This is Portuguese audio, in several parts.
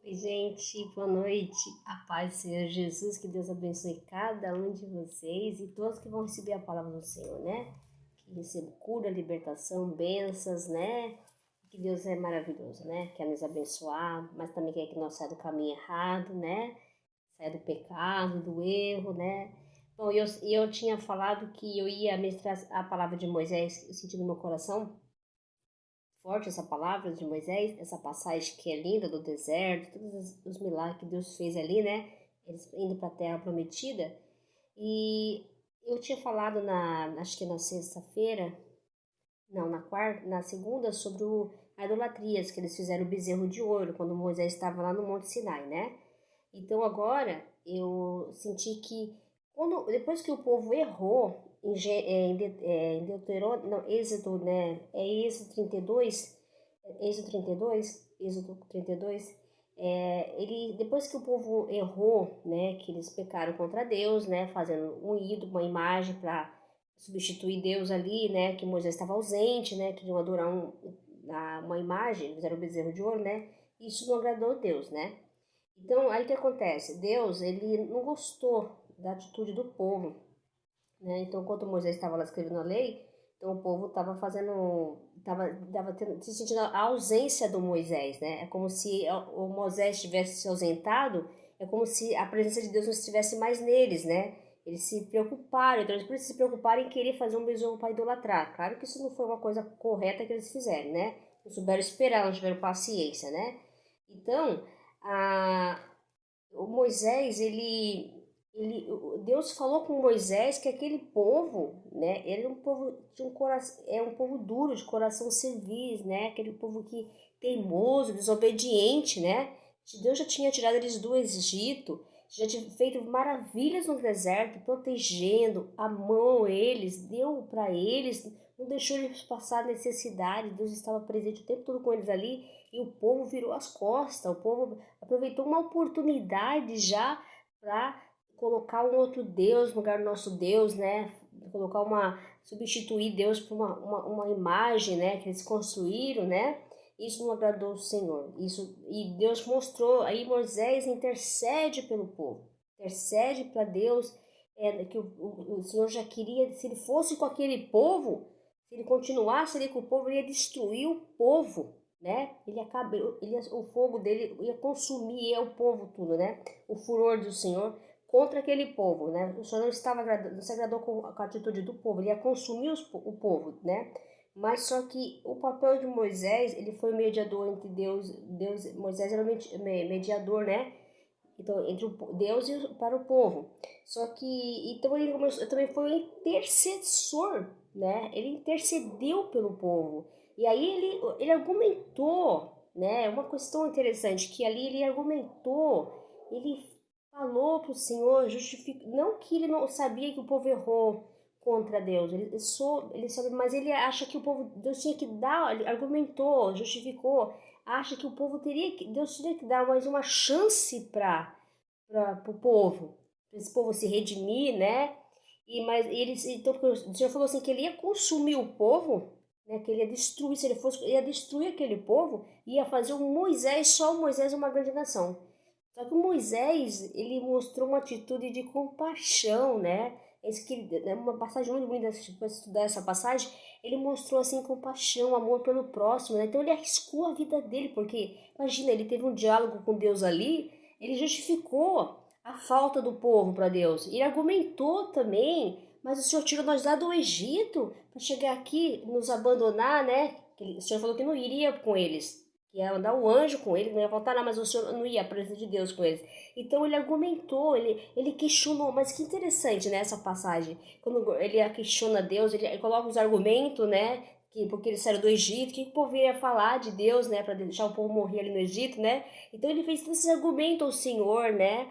Oi, gente, boa noite. A paz do Senhor Jesus, que Deus abençoe cada um de vocês e todos que vão receber a palavra do Senhor, né? Que recebam cura, libertação, bênçãos, né? Que Deus é maravilhoso, né? Quer nos abençoar, mas também quer que nós saia do caminho errado, né? Saia do pecado, do erro, né? Bom, eu tinha falado que eu ia ministrar a palavra de Moisés, eu senti no meu coração forte essa palavra de Moisés, essa passagem que é linda do deserto, todos os milagres que Deus fez ali, né? Eles indo para a terra prometida. E eu tinha falado acho que na sexta-feira, não, na quarta, na segunda, sobre a idolatrias, que eles fizeram o bezerro de ouro, quando Moisés estava lá no Monte Sinai, né? Então agora eu senti que depois que o povo errou em Deuteronômio, não, Êxodo, né? Êxodo 32, Êxodo 32, depois que o povo errou, né, que eles pecaram contra Deus, né, fazendo um ídolo, uma imagem para substituir Deus ali, né, que Moisés estava ausente, né, queriam adorar uma imagem, fizeram o bezerro de ouro, né, isso não agradou a Deus, né. Então, aí o que acontece? Deus, ele não gostou da atitude do povo, né? Então, enquanto Moisés estava lá escrevendo a lei, então o povo estava se sentindo a ausência do Moisés, né? É como se o Moisés tivesse se ausentado, é como se a presença de Deus não estivesse mais neles, né? Eles se preocuparam, então eles por isso se preocuparam em querer fazer um bezerro para idolatrar. Claro que isso não foi uma coisa correta que eles fizeram, né? Não souberam esperar, não tiveram paciência, né? Então, a, o Moisés, Deus falou com Moisés que aquele povo, né, ele é um povo de um coração, é um povo duro, de coração servil, né, aquele povo que teimoso, desobediente, né. Deus já tinha tirado eles do Egito, já tinha feito maravilhas no deserto, protegendo, amou eles, deu para eles, não deixou eles passar necessidade. Deus estava presente o tempo todo com eles ali e o povo virou as costas. O povo aproveitou uma oportunidade já para colocar um outro Deus no lugar do nosso Deus, né? Substituir Deus por uma imagem, né? Que eles construíram, né? Isso não agradou o Senhor. E Deus mostrou, aí Moisés intercede pelo povo, intercede para Deus, que o Senhor já queria, se ele fosse com aquele povo, se ele continuasse ali com o povo, ele ia destruir o povo, né? O fogo dele ia consumir o povo tudo, né? O furor do Senhor contra aquele povo, né? O Senhor não se agradou com a atitude do povo, ele ia consumir o povo, né? Mas só que o papel de Moisés, ele foi mediador entre Moisés era mediador, né? Então, entre Deus e para o povo. Só que, então ele também foi um intercessor, né? Ele intercedeu pelo povo. E aí ele argumentou, né? Uma questão interessante, que ali ele argumentou, ele falou para o Senhor, não que ele não sabia que o povo errou contra Deus, ele soube, mas ele acha que o povo, Deus tinha que dar, ele argumentou, justificou, acha que Deus teria que dar mais uma chance para o povo, para esse povo se redimir, né? Então o Senhor falou assim que ele ia consumir o povo, né? Que ele ia destruir, se ele fosse, ia destruir aquele povo, ia fazer só o Moisés uma grande nação. Só que o Moisés, ele mostrou uma atitude de compaixão, né? É uma passagem muito bonita, se você estudar essa passagem, ele mostrou assim compaixão, amor pelo próximo, né? Então ele arriscou a vida dele, porque imagina, ele teve um diálogo com Deus ali, ele justificou a falta do povo para Deus. E argumentou também, mas o Senhor tirou nós lá do Egito para chegar aqui, nos abandonar, né? O Senhor falou que não iria com eles, que ia andar o anjo com ele, não ia voltar lá, mas o Senhor não ia, a presença de Deus com eles. Então ele argumentou, ele questionou, mas que interessante, né, essa passagem. Quando ele questiona Deus, ele coloca os argumentos, né, porque eles saíram do Egito, o que o povo iria falar de Deus, né, para deixar o povo morrer ali no Egito, né? Então ele fez todos esses argumentos ao Senhor, né,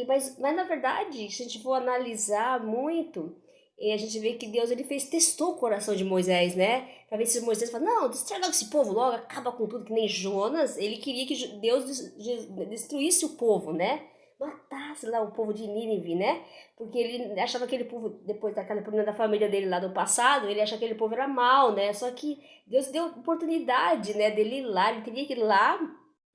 mas na verdade, se a gente for analisar muito, e a gente vê que Deus ele testou o coração de Moisés, né? Pra ver se Moisés fala, não, destrói logo esse povo logo, acaba com tudo, que nem Jonas. Ele queria que Deus destruísse o povo, né? Matasse lá o povo de Nínive, né? Porque ele achava que aquele povo, depois daquela problema da família dele lá do passado, ele achava que aquele povo era mau, né? Só que Deus deu oportunidade, né, dele ir lá, ele teria que ir lá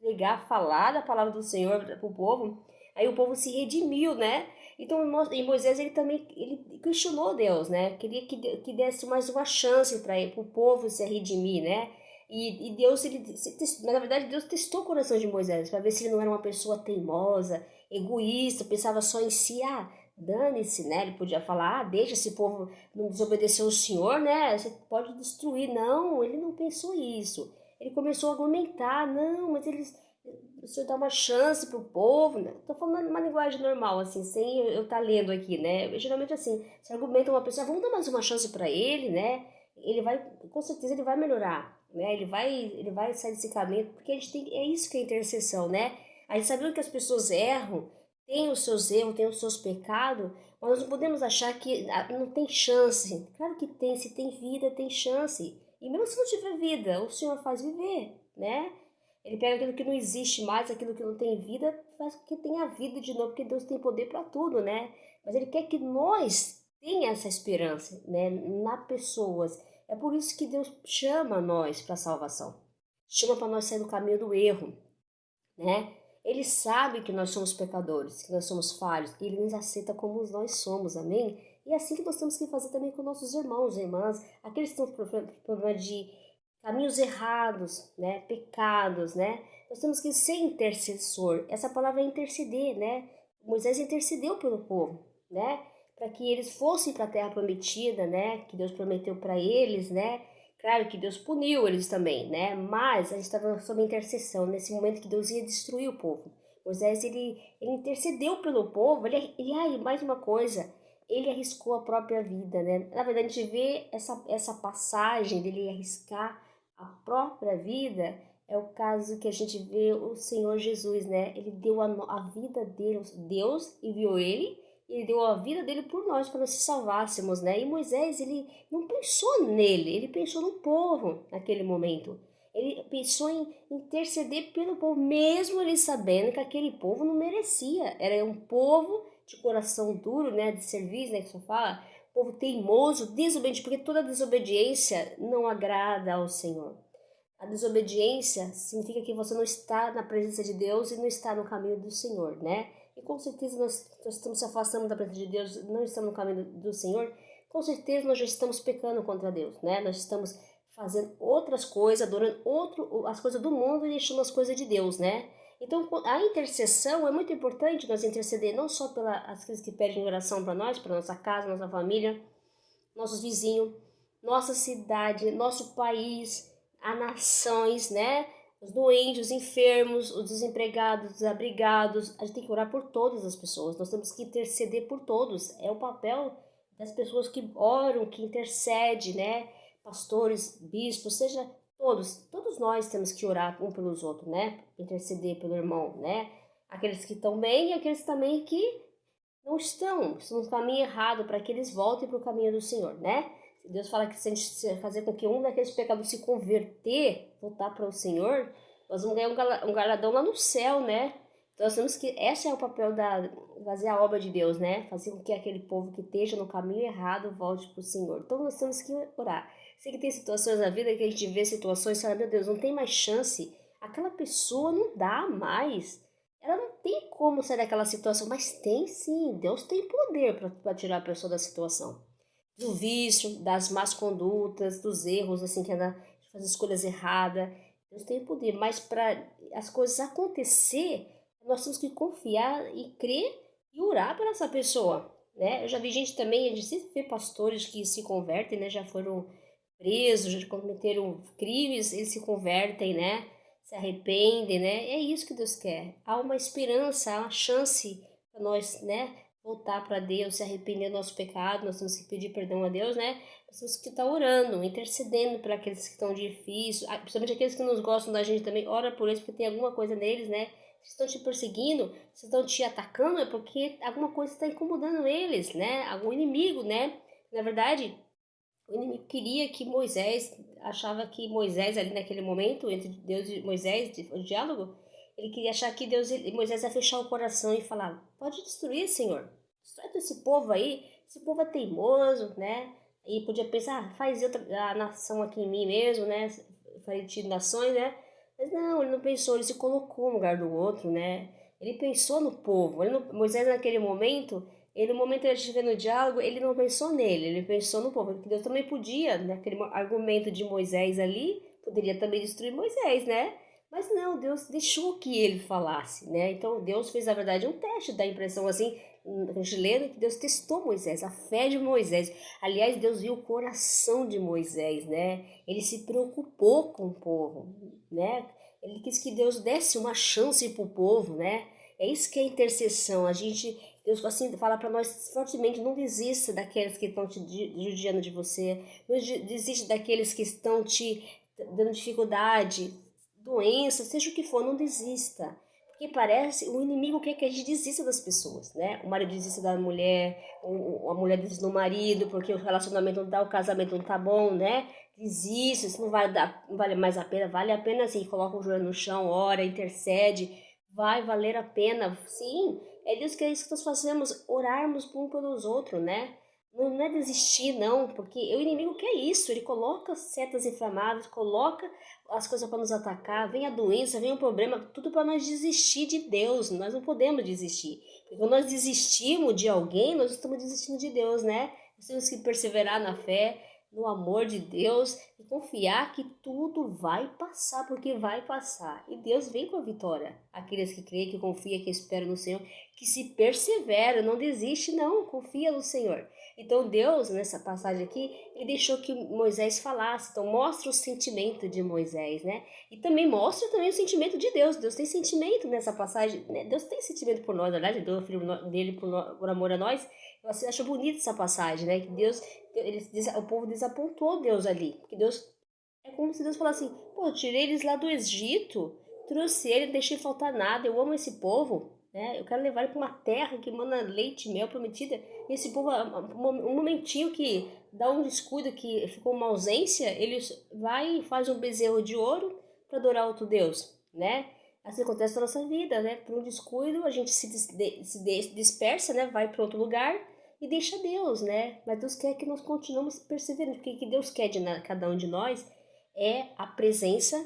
pregar, falar da palavra do Senhor para o povo, aí o povo se redimiu, né? Então, e Moisés, ele também, ele questionou Deus, né? Queria que desse mais uma chance para o povo se redimir, né? E Deus, na verdade, Deus testou o coração de Moisés para ver se ele não era uma pessoa teimosa, egoísta, pensava só em si. Ah, dane-se, né? Ele podia falar, ah, deixa esse povo não desobedecer o Senhor, né? Você pode destruir. Não, ele não pensou isso. Ele começou a argumentar, não, mas eles, o Senhor dá uma chance pro povo, né? Tô falando uma linguagem normal, assim, sem eu estar lendo aqui, né? Geralmente assim, se argumenta uma pessoa, vamos dar mais uma chance para ele, né? Ele vai, com certeza ele vai melhorar, né? Ele vai sair desse caminho, porque a gente tem, é isso que é intercessão, né? A gente sabendo que as pessoas erram, têm os seus erros, têm os seus pecados, mas nós não podemos achar que não tem chance. Claro que tem, se tem vida, tem chance. E mesmo se não tiver vida, o Senhor faz viver, né? Ele pega aquilo que não existe mais, aquilo que não tem vida, faz com que tenha vida de novo, porque Deus tem poder para tudo, né? Mas Ele quer que nós tenha essa esperança, né? Na pessoas. É por isso que Deus chama nós para a salvação. Chama para nós sair do caminho do erro, né? Ele sabe que nós somos pecadores, que nós somos falhos, e Ele nos aceita como nós somos, amém? E é assim que nós temos que fazer também com nossos irmãos e irmãs, aqueles que estão com problema de caminhos errados, né? Pecados, né? Nós temos que ser intercessor. Essa palavra é interceder, né? Moisés intercedeu pelo povo, né? Para que eles fossem para a terra prometida, né? Que Deus prometeu para eles, né? Claro que Deus puniu eles também, né? Mas a gente estava sob intercessão nesse momento que Deus ia destruir o povo. Moisés, ele intercedeu pelo povo. Mais uma coisa, ele arriscou a própria vida, né? Na verdade, a gente vê essa passagem dele arriscar a própria vida, é o caso que a gente vê o Senhor Jesus, né? Ele deu a vida dele, Deus enviou ele, e ele deu a vida dele por nós, para nós se salvássemos, né? E Moisés, ele não pensou nele, ele pensou no povo naquele momento. Ele pensou em interceder pelo povo, mesmo ele sabendo que aquele povo não merecia. Era um povo de coração duro, né? De serviço, né? Que você fala, povo teimoso, desobediente, porque toda desobediência não agrada ao Senhor. A desobediência significa que você não está na presença de Deus e não está no caminho do Senhor, né? E com certeza nós estamos se afastando da presença de Deus, não estamos no caminho do Senhor, com certeza nós já estamos pecando contra Deus, né? Nós estamos fazendo outras coisas, adorando as coisas do mundo e deixando as coisas de Deus, né? Então a intercessão é muito importante nós interceder não só pelas que pedem oração para nós, para nossa casa, nossa família, nossos vizinhos, nossa cidade, nosso país, as nações, né? Os doentes, os enfermos, os desempregados, os desabrigados. A gente tem que orar por todas as pessoas. Nós temos que interceder por todos. É o papel das pessoas que oram, que intercedem, né? Pastores, bispos, seja todos nós temos que orar um pelos outros, né? Interceder pelo irmão, né? Aqueles que estão bem e aqueles também que não estão no caminho errado, para que eles voltem para o caminho do Senhor, né? Deus fala que se a gente fazer com que um daqueles pecadores se converter, voltar para o Senhor, nós vamos ganhar um galardão lá no céu, né? Então nós temos que, esse é o papel da fazer a obra de Deus, né? Fazer com que aquele povo que esteja no caminho errado volte para o Senhor. Então nós temos que orar. Sei que tem situações na vida que a gente vê situações e fala, meu Deus, não tem mais chance. Aquela pessoa não dá mais. Ela não tem como sair daquela situação, mas tem sim. Deus tem poder para tirar a pessoa da situação. Do vício, das más condutas, dos erros, assim, que ela faz escolhas erradas. Deus tem poder, mas para as coisas acontecer, nós temos que confiar e crer e orar para essa pessoa, né? Eu já vi gente também, a gente sempre vê pastores que se convertem, né? Já foram presos, já cometeram crimes, eles se convertem, né? Se arrependem, né? É isso que Deus quer. Há uma esperança, há uma chance para nós, né? Voltar para Deus, se arrepender do nosso pecado, nós temos que pedir perdão a Deus, né? Nós temos que estar orando, intercedendo para aqueles que estão difíceis, principalmente aqueles que não gostam da gente também, ora por eles, porque tem alguma coisa neles, né? Se estão te perseguindo, se estão te atacando, é porque alguma coisa está incomodando eles, né? Algum inimigo, né? Na verdade, o inimigo queria que Moisés, achava que Moisés ali naquele momento, entre Deus e Moisés, o diálogo, ele queria achar que Deus e Moisés ia fechar o coração e falar, pode destruir, Senhor, destrói todo esse povo aí, esse povo é teimoso, né? E podia pensar, faz a nação aqui em mim mesmo, né? Farei de nações, né? Mas não, ele não pensou, ele se colocou no lugar do outro, né? Ele pensou no povo. Moisés, naquele momento, ele, no momento que ele estiver no diálogo, ele não pensou nele, ele pensou no povo. Porque Deus também podia, naquele argumento de Moisés ali, poderia também destruir Moisés, né? Mas não, Deus deixou que ele falasse, né? Então Deus fez, na verdade, um teste, dá a impressão assim, a gente lendo que Deus testou Moisés, a fé de Moisés. Aliás, Deus viu o coração de Moisés, né? Ele se preocupou com o povo, né? Ele quis que Deus desse uma chance para o povo, né? É isso que é intercessão. A gente, Deus assim fala para nós fortemente: não desista daqueles que estão te judiando de você, não desista daqueles que estão te dando dificuldade, doença, seja o que for, não desista. Porque parece, o inimigo quer que a gente desista das pessoas, né? O marido desista da mulher, a mulher desista do marido, porque o relacionamento não tá, o casamento não tá bom, né? Desista, isso não vai dar, não vale mais a pena, vale a pena sim, coloca o joelho no chão, ora, intercede, vai valer a pena, sim. É Deus que é isso que nós fazemos, orarmos um pelos outros, né? Não é desistir, não, porque o inimigo quer isso, ele coloca setas inflamáveis, coloca as coisas para nos atacar, vem a doença, vem o problema, tudo para nós desistir de Deus. Nós não podemos desistir. Porque quando nós desistimos de alguém, nós estamos desistindo de Deus, né? Nós temos que perseverar na fé, no amor de Deus e confiar que tudo vai passar, porque vai passar. E Deus vem com a vitória. Aqueles que creem, que confiam, que esperam no Senhor, que se perseveram, não desiste, não, confia no Senhor. Então Deus, nessa passagem aqui, ele deixou que Moisés falasse. Então mostra o sentimento de Moisés, né? E também mostra também o sentimento de Deus. Deus tem sentimento nessa passagem, né? Deus tem sentimento por nós, na verdade, deu o filho dele por amor a nós. Eu acho bonita essa passagem, né? Que Deus, o povo desapontou Deus ali. Porque Deus, é como se Deus falasse assim: pô, eu tirei eles lá do Egito, trouxe ele, não deixei faltar nada, eu amo esse povo, né? Eu quero levar ele para uma terra que manda leite e mel prometida. E esse povo, um momentinho que dá um descuido, que ficou uma ausência, ele vai e faz um bezerro de ouro para adorar outro Deus, né? Assim acontece na nossa vida, né? Por um descuido, a gente se dispersa, né? Vai para outro lugar e deixa Deus, né? Mas Deus quer que nós continuemos perseverando, porque o que Deus quer de cada um de nós é a presença,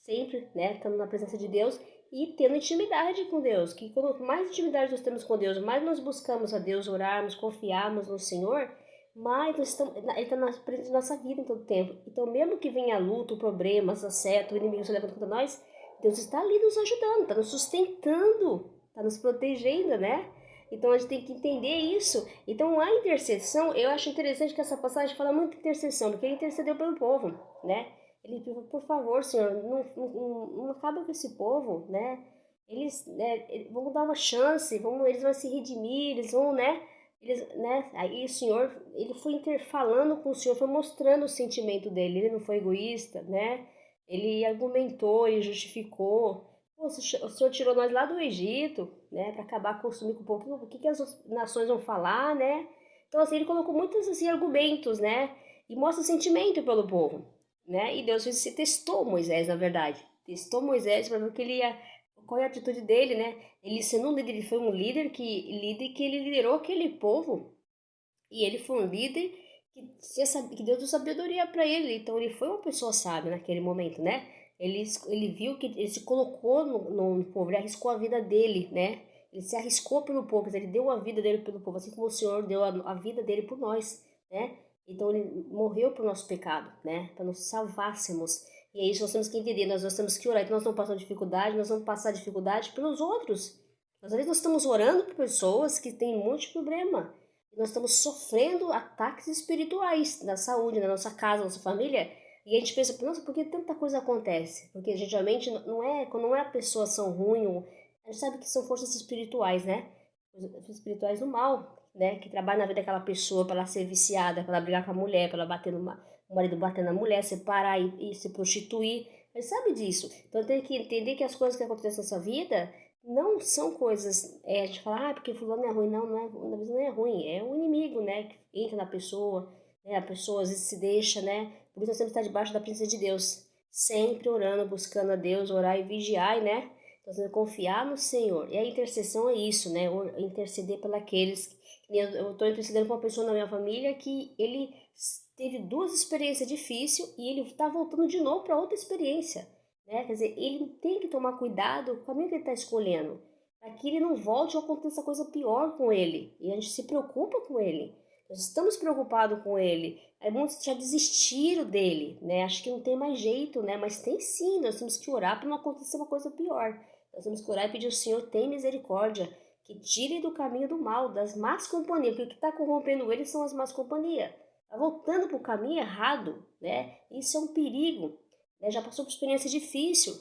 sempre, né? Estando na presença de Deus e tendo intimidade com Deus. Que quanto mais intimidade nós temos com Deus, mais nós buscamos a Deus, orarmos, confiarmos no Senhor, mais nós estamos, Ele está na frente da nossa vida em todo tempo. Então, mesmo que venha a luta, problemas, a seta, o inimigo se levanta contra nós, Deus está ali nos ajudando, está nos sustentando, está nos protegendo, né? Então a gente tem que entender isso. Então a intercessão, eu acho interessante que essa passagem fala muito de intercessão, porque ele intercedeu pelo povo, né? Ele pediu, por favor, Senhor, não acaba com esse povo, né? Eles, né, vão dar uma chance, eles vão se redimir, eles vão, né? Eles, né? Aí o Senhor, ele foi falando com o Senhor, foi mostrando o sentimento dele, ele não foi egoísta, né? Ele argumentou, ele justificou. Pô, o Senhor tirou nós lá do Egito, né, para acabar consumindo com um pouquinho, o que, que as nações vão falar, né? Então, assim, ele colocou muitos assim, argumentos, né? E mostra o sentimento pelo povo, né? E Deus testou Moisés, na verdade. Testou Moisés para ver o que ele ia, qual é a atitude dele, né? Ele sendo um líder, ele foi um líder que ele liderou aquele povo. E ele foi um líder que Deus deu sabedoria para ele. Então ele foi uma pessoa sábia naquele momento, né? Ele viu que ele se colocou no povo, ele arriscou a vida dele, né? Ele se arriscou pelo povo, ele deu a vida dele pelo povo, assim como o Senhor deu a vida dele por nós, né? Então ele morreu por nosso pecado, né? Para nos salvássemos. E é isso que nós temos que entender, nós temos que orar, que nós não passamos dificuldade, nós vamos passar dificuldade pelos outros. Às vezes nós estamos orando por pessoas que têm um monte de problema. Nós estamos sofrendo ataques espirituais na saúde, na nossa casa, na nossa família. E a gente pensa, nossa, por que tanta coisa acontece? Porque geralmente quando não é a pessoa são ruim, a gente sabe que são forças espirituais, né? Forças espirituais do mal, né? Que trabalham na vida daquela pessoa para ela ser viciada, para ela brigar com a mulher, para ela bater o marido bater na mulher, separar e se prostituir. A gente sabe disso. Então tem que entender que as coisas que acontecem na nossa vida não são coisas, a gente fala, porque fulano é ruim, não, na verdade não é ruim, é o inimigo, né, que entra na pessoa, né, a pessoa às vezes se deixa, né, por isso nós temos que estar debaixo da presença de Deus, sempre orando, buscando a Deus, orar e vigiar, né, então temos que confiar no Senhor, e a intercessão é isso, né, interceder pelos eu estou intercedendo com uma pessoa na minha família que ele teve duas experiências difíceis e ele está voltando de novo para outra experiência. né? Quer dizer, ele tem que tomar cuidado com o caminho que ele está escolhendo, para que ele não volte ou aconteça coisa pior com ele. E a gente se preocupa com ele. Nós estamos preocupados com ele. Aí muitos já desistiram dele, né? Acho que não tem mais jeito, né? Mas tem sim, nós temos que orar para não acontecer uma coisa pior. Nós temos que orar e pedir ao Senhor, tem misericórdia, que tire do caminho do mal, das más companhias, porque o que está corrompendo ele são as más companhias. Está voltando para o caminho errado, né? Isso é um perigo, né? Já passou por experiência difícil.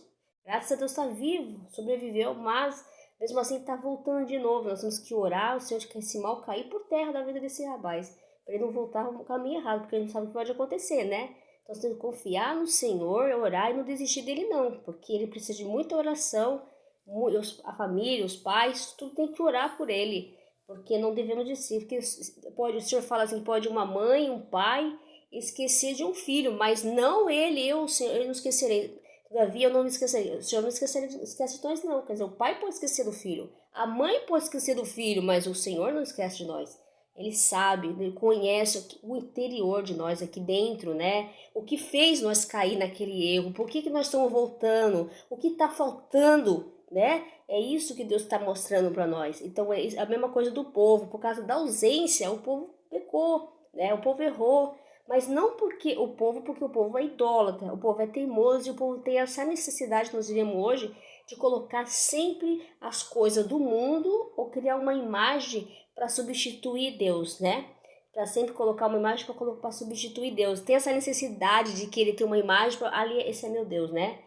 Graças a Deus está vivo, sobreviveu, mas mesmo assim está voltando de novo. Nós temos que orar, o Senhor quer esse mal cair por terra da vida desse rapaz, para ele não voltar no caminho errado, porque a gente sabe o que pode acontecer, né? Então, nós temos que confiar no Senhor, orar e não desistir dele não, porque ele precisa de muita oração, a família, os pais, tudo tem que orar por ele, porque não devemos desistir, porque pode, o Senhor fala assim, pode uma mãe, um pai esquecer de um filho, mas não ele, eu, Senhor, eu não esquecerei. Todavia eu não me esquecerei. O Senhor não esquece de nós, não. Quer dizer, o pai pode esquecer do filho, a mãe pode esquecer do filho, mas o Senhor não esquece de nós. Ele sabe, ele conhece o interior de nós aqui dentro, né? O que fez nós cair naquele erro, por que nós estamos voltando, o que está faltando, né? É isso que Deus está mostrando para nós. Então é a mesma coisa do povo, por causa da ausência, o povo pecou, né? O povo errou. Mas não porque o povo é idólatra, o povo é teimoso e o povo tem essa necessidade que nós vivemos hoje de colocar sempre as coisas do mundo ou criar uma imagem para substituir Deus, né? Para sempre colocar uma imagem para substituir Deus. Tem essa necessidade de querer ter uma imagem para ali, esse é meu Deus, né?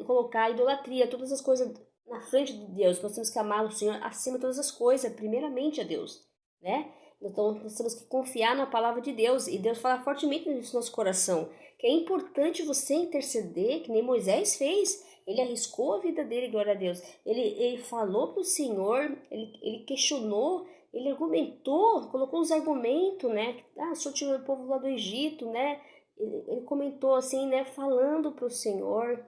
Colocar a idolatria, todas as coisas na frente de Deus. Nós temos que amar o Senhor acima de todas as coisas, primeiramente a Deus, né? Então, nós temos que confiar na palavra de Deus. E Deus fala fortemente nisso no nosso coração. Que é importante você interceder, que nem Moisés fez. Ele arriscou a vida dele, glória a Deus. Ele falou para o Senhor, ele questionou, ele argumentou, colocou os argumentos, né? Ah, o Senhor tirou o povo lá do Egito, né? Ele comentou assim, né? Falando para o Senhor,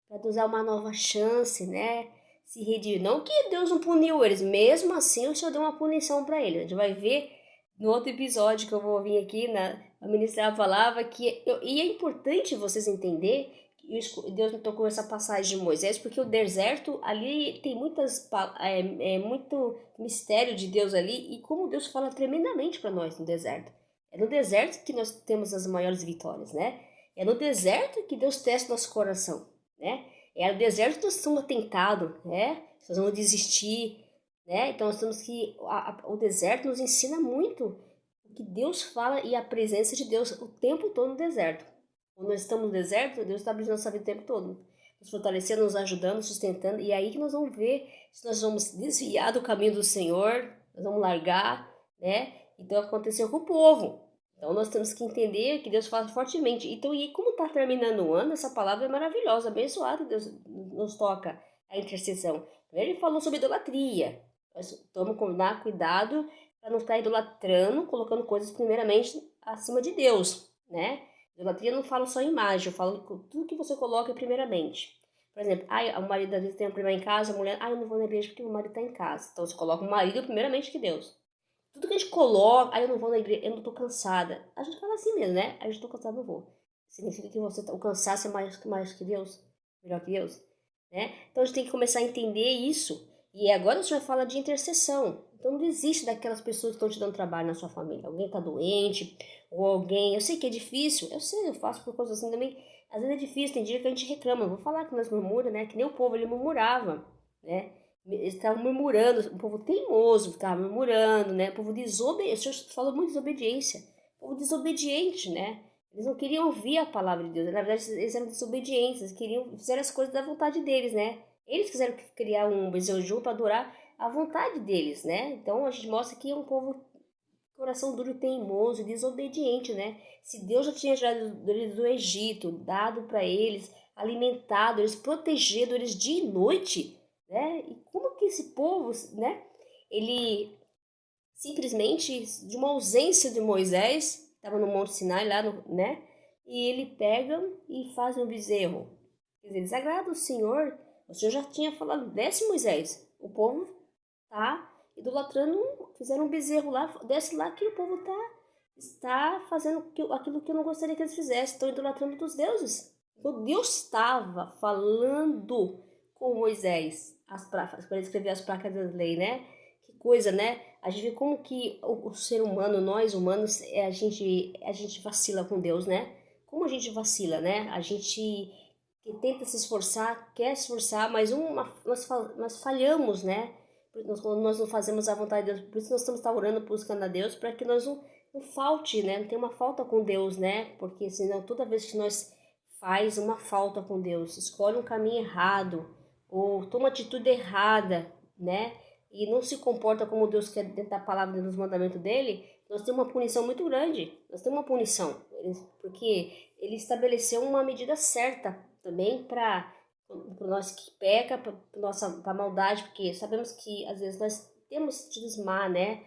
para Deus dar uma nova chance, né? Se redimir. Não que Deus não puniu eles, mesmo assim o Senhor deu uma punição para eles. A gente vai ver no outro episódio que eu vou vir aqui, a ministra falava e é importante vocês entenderem que Deus me tocou essa passagem de Moisés, porque o deserto ali tem muito mistério de Deus ali, e como Deus fala tremendamente para nós no deserto. É no deserto que nós temos as maiores vitórias, né? É no deserto que Deus testa nosso coração, né? É no deserto que nós somos tentados, né? Nós vamos desistir, né? Então nós temos que o deserto nos ensina muito o que Deus fala e a presença de Deus o tempo todo no deserto. Quando nós estamos no deserto, Deus está abrindo nossa vida o tempo todo, nos fortalecendo, nos ajudando, sustentando, e é aí que nós vamos ver se nós vamos desviar do caminho do Senhor, nós vamos largar, né? Então aconteceu com o povo. Então nós temos que entender que Deus fala fortemente. Então, e como está terminando o ano, essa palavra é maravilhosa, abençoada, Deus nos toca a intercessão. Ele falou sobre idolatria. Toma cuidado para não estar idolatrando, colocando coisas primeiramente acima de Deus, né? Idolatria não fala só em imagem, eu falo tudo que você coloca primeiramente. Por exemplo, o marido às vezes tem um problema em casa, a mulher, eu não vou na igreja porque o marido está em casa. Então você coloca o marido primeiramente que Deus. Tudo que a gente coloca, eu não vou na igreja, eu não tô cansada. A gente fala assim mesmo, né? A gente tô cansada, não vou. Significa que o cansaço é mais que Deus, melhor que Deus, né? Então a gente tem que começar a entender isso. E agora o Senhor fala de intercessão. Então não desiste daquelas pessoas que estão te dando trabalho na sua família. Alguém está doente, ou alguém. Eu sei que é difícil, eu sei, eu faço por coisas assim também. Às vezes é difícil, tem dia que a gente reclama. Eu vou falar que nós murmuramos, né? Que nem o povo, ele murmurava, né? Eles estavam murmurando, o povo teimoso estava murmurando, né? O povo desobediente, o Senhor falou muito de desobediência. O povo desobediente, né? Eles não queriam ouvir a palavra de Deus. Na verdade, eles eram desobedientes, fizeram as coisas da vontade deles, né? Eles quiseram criar um bezerro para adorar a vontade deles, né? Então a gente mostra que é um povo coração duro e teimoso, desobediente, né? Se Deus já tinha tirado eles do Egito, dado para eles, alimentado eles, protegido eles dia e noite, né? E como que esse povo, né? Ele simplesmente, de uma ausência de Moisés, estava no Monte Sinai lá, né? E ele pega e faz um bezerro. Quer dizer, desagrada o Senhor. O Senhor já tinha falado, desce Moisés. O povo tá idolatrando, fizeram um bezerro lá, desce lá que o povo está fazendo aquilo que eu não gostaria que eles fizessem, estão idolatrando dos deuses, Quando Deus estava falando com Moisés para ele escrever as placas da lei, né? Que coisa, né? A gente vê como que o ser humano, nós humanos, a gente vacila com Deus, né? Como a gente vacila, né? A gente que tenta se esforçar, quer se esforçar, mas nós falhamos, né? Quando nós não fazemos a vontade de Deus, por isso nós estamos orando, buscando a Deus, para que nós não falte, né? Não tenha uma falta com Deus, né? Porque senão toda vez que nós faz uma falta com Deus, escolhe um caminho errado, ou toma atitude errada, né? E não se comporta como Deus quer dentro da palavra e dos mandamentos dele, nós temos uma punição muito grande. Nós temos uma punição, porque ele estabeleceu uma medida certa também para nós que peca, para nossa pra maldade, porque sabemos que às vezes nós temos atitudes má, né?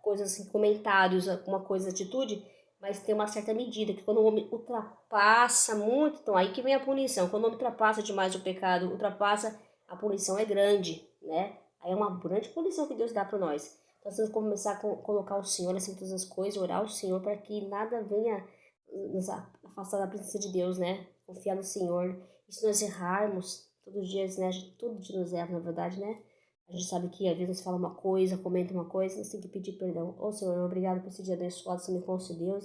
Coisas assim, comentários, alguma coisa, atitude, mas tem uma certa medida, que quando o homem ultrapassa muito, então aí que vem a punição. Quando o homem ultrapassa demais o pecado, ultrapassa, a punição é grande, né? Aí é uma grande punição que Deus dá para nós. Então, nós temos que começar a colocar o Senhor assim, todas as coisas, orar ao Senhor para que nada venha nos afastar da presença de Deus, né? Confiar no Senhor. E se nós errarmos, todos os dias, né? Todo dia nos erra, na verdade, né? A gente sabe que às vezes nós fala uma coisa, comenta uma coisa, nós temos que pedir perdão. Ô Senhor, obrigado por esse dia abençoado, você me concedeu.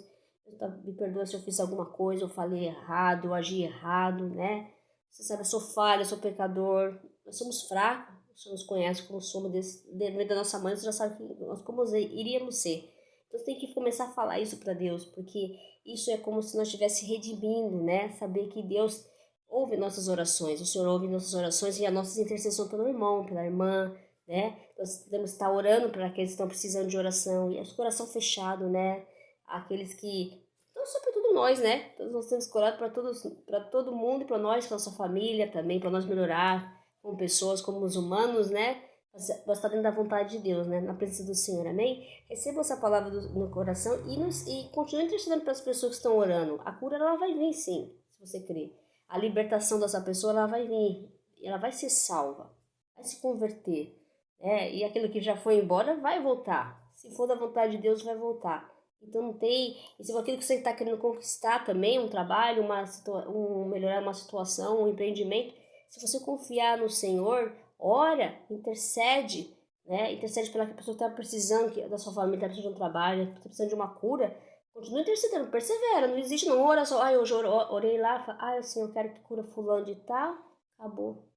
Me perdoa se eu fiz alguma coisa, eu falei errado, eu agi errado, né? Você sabe, eu sou falha, eu sou pecador. Nós somos fracos, o Senhor nos conhece como somos dentro da nossa mãe, você já sabe que nós como iríamos ser. Então você tem que começar a falar isso para Deus, porque isso é como se nós estivéssemos redimindo, né? Saber que Deus ouve nossas orações, o Senhor ouve nossas orações e as nossas intercessões pelo irmão, pela irmã, né? Nós devemos estar orando para aqueles que estão precisando de oração, e o coração fechado, né? Aqueles que não só para todos nós, né? Todos nós temos que orar para todo mundo, para nós, para nossa família também, para nós melhorar como pessoas, como os humanos, né? Nós está dentro da vontade de Deus, né? Na presença do Senhor, amém? Receba essa palavra no coração e continue intercedendo para as pessoas que estão orando. A cura, ela vai vir, sim, se você crer. A libertação dessa pessoa, ela vai vir. Ela vai ser salva, vai se converter, né? E aquilo que já foi embora vai voltar. Se for da vontade de Deus, vai voltar. Então não tem. E se aquilo que você está querendo conquistar também, um trabalho, melhorar uma situação, um empreendimento, se você confiar no Senhor, ora, intercede, né? Intercede pela pessoa que está precisando da sua família, está precisando de um trabalho, está precisando de uma cura. Continua intercedendo, persevera, não existe não. Ora só, hoje eu orei lá, Senhor, eu quero que cura fulano de tal, acabou.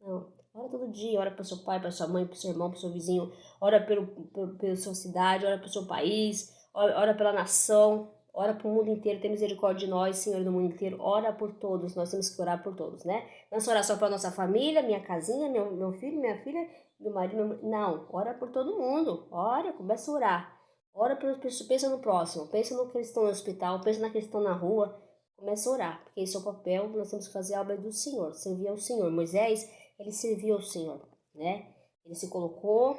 Não. Ora todo dia, ora para seu pai, para sua mãe, para seu irmão, para seu vizinho, ora pela sua cidade, ora pelo seu país, ora pela nação, ora para o mundo inteiro, tem misericórdia de nós, Senhor do mundo inteiro, ora por todos, nós temos que orar por todos, né? Não só orar só para nossa família, minha casinha, meu filho, minha filha, meu marido, não, ora por todo mundo, ora, começa a orar, ora pelas pessoas, pensa no próximo, pensa no que eles estão no hospital, pensa na que eles estão na rua, começa a orar, porque esse é o papel, nós temos que fazer a obra do Senhor, servir ao Senhor. Moisés, ele serviu ao Senhor, né? Ele se colocou,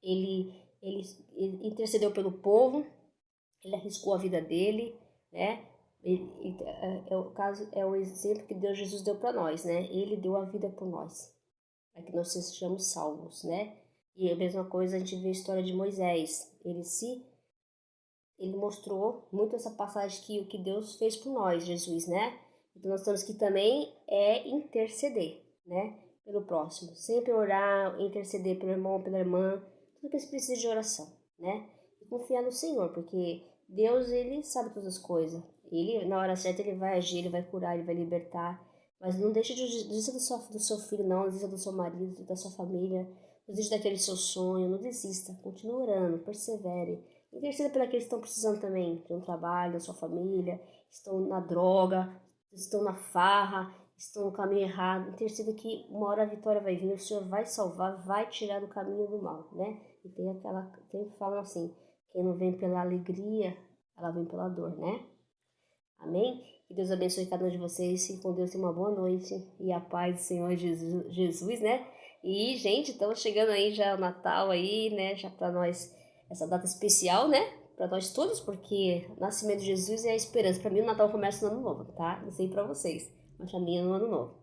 ele intercedeu pelo povo, ele arriscou a vida dele, né? É o caso, é o exemplo que Deus Jesus deu para nós, né? Ele deu a vida por nós, para que nós sejamos salvos, né? E a mesma coisa a gente vê a história de Moisés. Ele mostrou muito essa passagem que o que Deus fez por nós, Jesus, né? Então nós temos que também interceder, né? Pelo próximo. Sempre orar, interceder pelo irmão, pela irmã, tudo que precisa de oração, né? E confiar no Senhor, porque Deus, ele sabe todas as coisas. Ele, na hora certa, ele vai agir, ele vai curar, ele vai libertar. Mas não deixe de desista do seu filho, não desista do seu marido, da sua família, não desista daquele seu sonho, não desista. Continue orando, persevere. Interceda por aqueles que estão precisando também de um trabalho, da sua família, estão na droga, estão na farra, estão no caminho errado. Interceda que uma hora a vitória vai vir, o Senhor vai salvar, vai tirar do caminho do mal, né? E tem que falar assim, quem não vem pela alegria, ela vem pela dor, né? Amém? Que Deus abençoe cada um de vocês, e com Deus tenha uma boa noite e a paz do Senhor Jesus, né? E, gente, estamos chegando aí já o Natal aí, né? Já para nós essa data especial, né? Para nós todos, porque o nascimento de Jesus é a esperança. Para mim, o Natal começa no Ano Novo, tá? Não sei para vocês, mas para mim é no Ano Novo.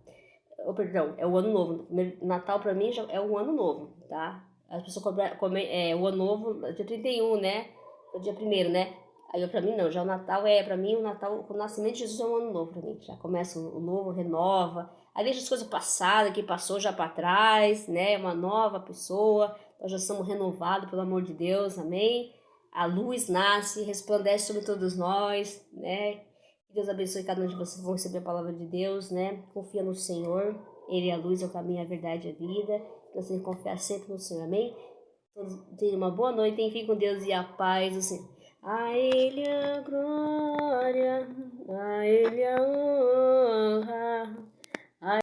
Perdão, é o Ano Novo. Natal para mim já é o Ano Novo, tá? As pessoas comem o Ano Novo dia 31, né? O dia 1º, né? Aí pra mim não, já o Natal pra mim o Natal, o nascimento de Jesus é um ano novo pra mim. Já começa o novo, renova. Aí deixa as coisas passadas, que passou já pra trás, né? Uma nova pessoa. Nós já somos renovados, pelo amor de Deus, amém? A luz nasce, resplandece sobre todos nós, né? Que Deus abençoe cada um de vocês que vão receber a palavra de Deus, né? Confia no Senhor. Ele é a luz, é o caminho, a verdade e a vida. Nós temos que confiar sempre no Senhor, amém? Todos tenham uma boa noite, fiquem com Deus e a paz, assim. A Ele a glória, a Ele a honra.